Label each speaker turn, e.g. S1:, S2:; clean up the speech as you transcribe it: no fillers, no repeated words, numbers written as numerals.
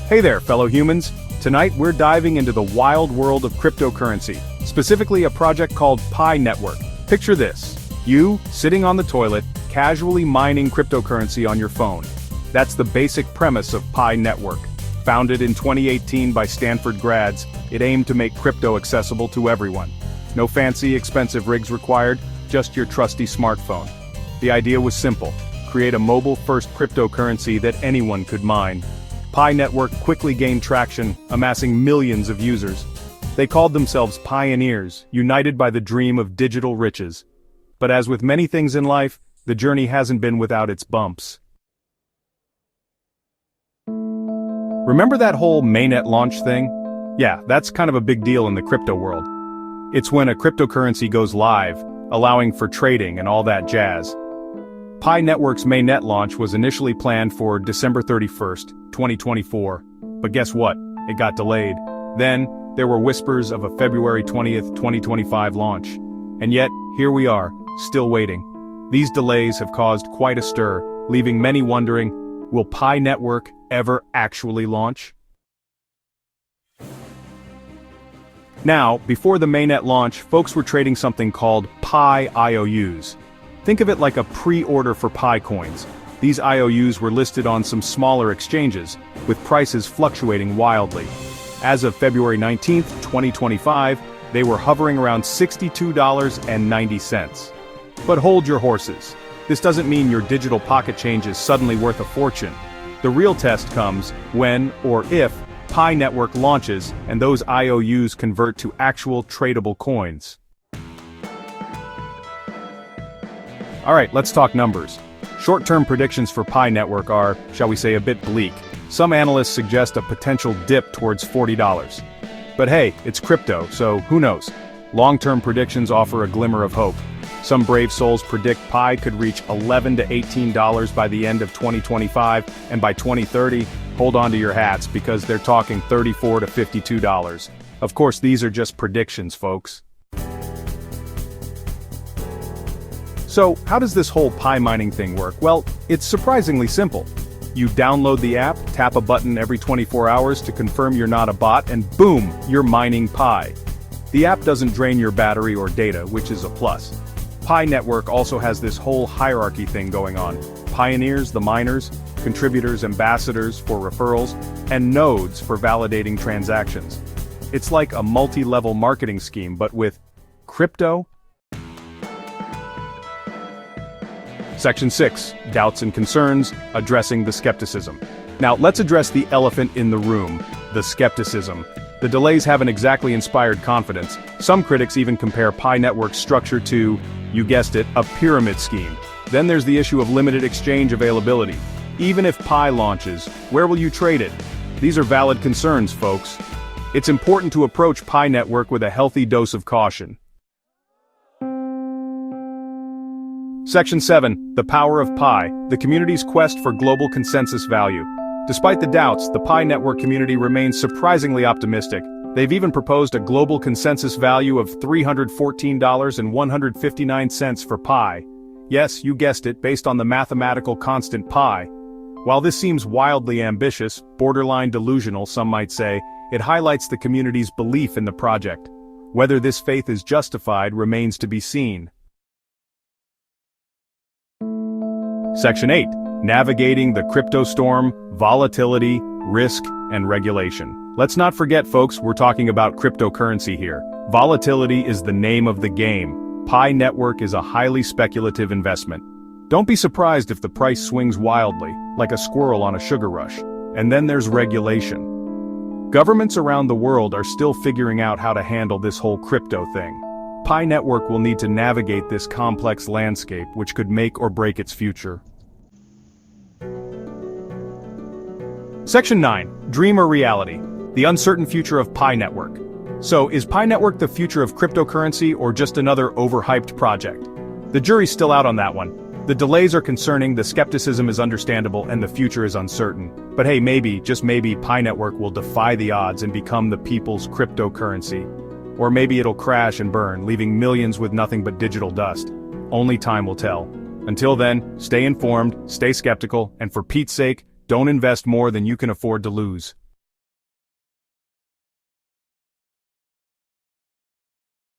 S1: Hey there, fellow humans. Tonight we're diving into the wild world of cryptocurrency, specifically a project called Pi Network. Picture this. You, sitting on the toilet, casually mining cryptocurrency on your phone. That's the basic premise of Pi Network. Founded in 2018 by Stanford grads, it aimed to make crypto accessible to everyone. No fancy, expensive rigs required, just your trusty smartphone. The idea was simple: create a mobile-first cryptocurrency that anyone could mine. Pi Network quickly gained traction, amassing millions of users. They called themselves pioneers, united by the dream of digital riches. But as with many things in life, the journey hasn't been without its bumps. Remember that whole mainnet launch thing? Yeah, that's kind of a big deal in the crypto world. It's when a cryptocurrency goes live, allowing for trading and all that jazz. Pi Network's mainnet launch was initially planned for December 31st, 2024. But guess what? It got delayed. Then, there were whispers of a February 20th, 2025 launch. And yet, here we are, still waiting. These delays have caused quite a stir, leaving many wondering, will Pi Network ever actually launch? Now, before the mainnet launch, folks were trading something called Pi IOUs. Think of it like a pre-order for Pi coins. These IOUs were listed on some smaller exchanges, with prices fluctuating wildly. As of February 19th, 2025, they were hovering around $62.90. But hold your horses. This doesn't mean your digital pocket change is suddenly worth a fortune. The real test comes when, or if, Pi Network launches and those IOUs convert to actual tradable coins. Alright, let's talk numbers. Short-term predictions for Pi Network are, shall we say, a bit bleak. Some analysts suggest a potential dip towards $40. But hey, it's crypto, so who knows? Long-term predictions offer a glimmer of hope. Some brave souls predict Pi could reach $11 to $18 by the end of 2025, and by 2030, hold on to your hats because they're talking $34 to $52. Of course, these are just predictions, folks. So, how does this whole Pi mining thing work? Well, it's surprisingly simple. You download the app, tap a button every 24 hours to confirm you're not a bot, and boom, you're mining Pi. The app doesn't drain your battery or data, which is a plus. Pi Network also has this whole hierarchy thing going on. Pioneers, the miners, contributors, ambassadors for referrals, and nodes for validating transactions. It's like a multi-level marketing scheme, but with crypto. Section 6, Doubts and Concerns, Addressing the Skepticism. Now, let's address the elephant in the room, the skepticism. The delays haven't exactly inspired confidence. Some critics even compare Pi Network's structure to, you guessed it, a pyramid scheme. Then there's the issue of limited exchange availability. Even if Pi launches, where will you trade it? These are valid concerns, folks. It's important to approach Pi Network with a healthy dose of caution. Section 7, The Power of Pi, the community's quest for global consensus value. Despite the doubts, the Pi Network community remains surprisingly optimistic. They've even proposed a global consensus value of $314.159 for Pi. Yes, you guessed it, based on the mathematical constant Pi. While this seems wildly ambitious, borderline delusional some might say, it highlights the community's belief in the project. Whether this faith is justified remains to be seen. Section 8, Navigating the Crypto Storm, Volatility, Risk, and Regulation. Let's not forget, folks, we're talking about cryptocurrency here. Volatility is the name of the game. Pi Network is a highly speculative investment. Don't be surprised if the price swings wildly, like a squirrel on a sugar rush. And then there's regulation. Governments around the world are still figuring out how to handle this whole crypto thing. Pi Network will need to navigate this complex landscape, which could make or break its future. Section 9, Dream or Reality, the uncertain future of Pi Network. So, is Pi Network the future of cryptocurrency or just another overhyped project? The jury's still out on that one. The delays are concerning, the skepticism is understandable, and the future is uncertain. But hey, maybe, just maybe, Pi Network will defy the odds and become the people's cryptocurrency. Or maybe it'll crash and burn, leaving millions with nothing but digital dust. Only time will tell. Until then, stay informed, stay skeptical, and for Pete's sake, don't invest more than you can afford to lose.